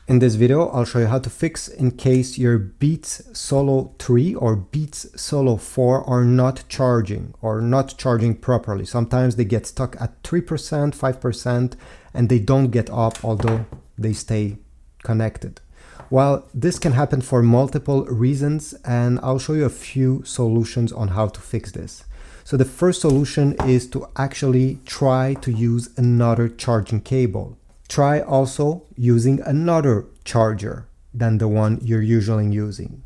In this video, I'll show you how to fix in case your Beats Solo 3 or Beats Solo 4 are not charging properly. Sometimes they get stuck at 3%, 5%, and they don't get up although they stay connected. Well, this can happen for multiple reasons, and I'll show you a few solutions on how to fix this. So the first solution is to actually try to use another charging cable. Try also using another charger than the one you're usually using.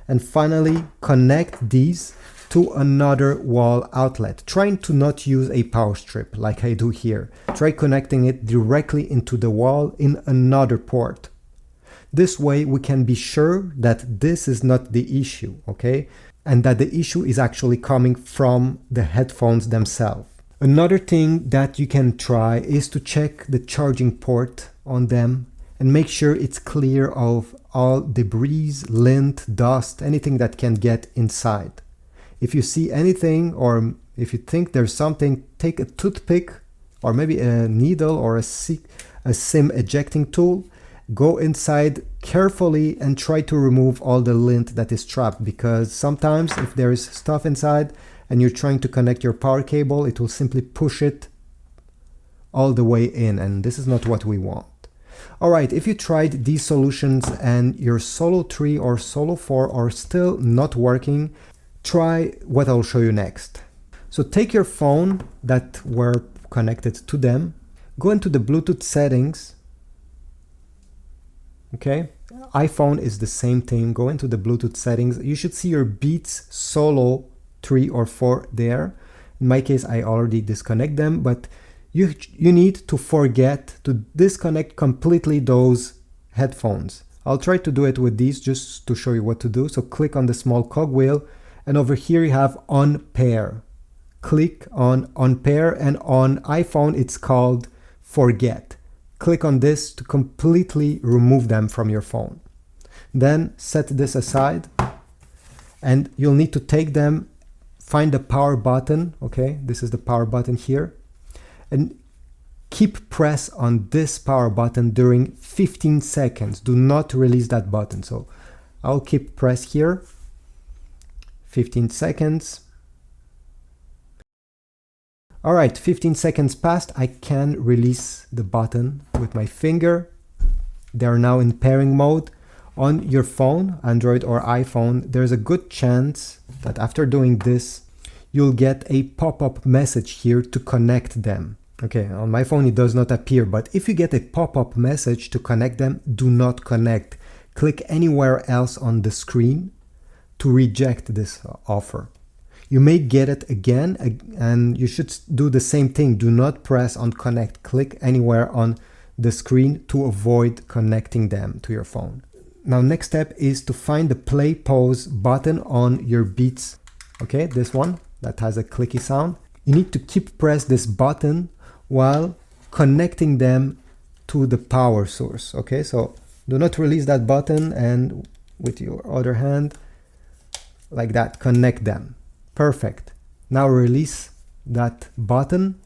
And finally, connect these to another wall outlet, trying to not use a power strip like I do here. Try connecting it directly into the wall in another port. This way we can be sure that this is not the issue, okay? And that the issue is actually coming from the headphones themselves. Another thing that you can try is to check the charging port on them and make sure it's clear of all debris, lint, dust, anything that can get inside. If you see anything or if you think there's something, take a toothpick or maybe a needle or a SIM ejecting tool, go inside carefully and try to remove all the lint that is trapped, because sometimes if there is stuff inside and you're trying to connect your power cable, it will simply push it all the way in, and this is not what we want. Alright, if you tried these solutions and your Solo 3 or Solo 4 are still not working, try what I'll show you next. So take your phone that were connected to them, go into the Bluetooth settings. Okay, iPhone is the same thing. Go into the Bluetooth settings. You should see your Beats Solo 3 or 4 there. In my case, I already disconnect them, but you need to forget to disconnect completely those headphones. I'll try to do it with these just to show you what to do. So click on the small cogwheel, and over here you have unpair. Click on unpair, and on iPhone it's called forget. Click on this to completely remove them from your phone. Then set this aside, and you'll need to take them, find the power button, okay? This is the power button here, and keep press on this power button during 15 seconds. Do not release that button. So I'll keep press here, 15 seconds. All right, 15 seconds passed. I can release the button with my finger. They are now in pairing mode. On your phone, Android or iPhone, there's a good chance that after doing this, you'll get a pop-up message here to connect them. Okay, on my phone it does not appear, but if you get a pop-up message to connect them, do not connect. Click anywhere else on the screen to reject this offer. You may get it again, and you should do the same thing. Do not press on connect. Click anywhere on the screen to avoid connecting them to your phone. Now, next step is to find the play pause button on your Beats. Okay, this one that has a clicky sound. You need to keep press this button while connecting them to the power source. Okay, so do not release that button, and with your other hand, like that, connect them. Perfect. Now release that button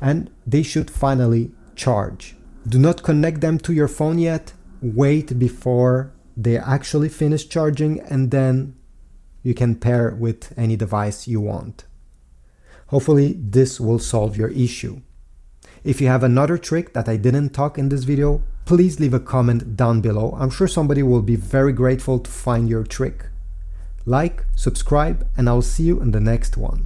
and they should finally charge. Do not connect them to your phone yet. Wait before they actually finish charging, and then you can pair with any device you want. Hopefully this will solve your issue. If you have another trick that I didn't talk in this video, please leave a comment down below. I'm sure somebody will be very grateful to find your trick. Like, subscribe, and I'll see you in the next one.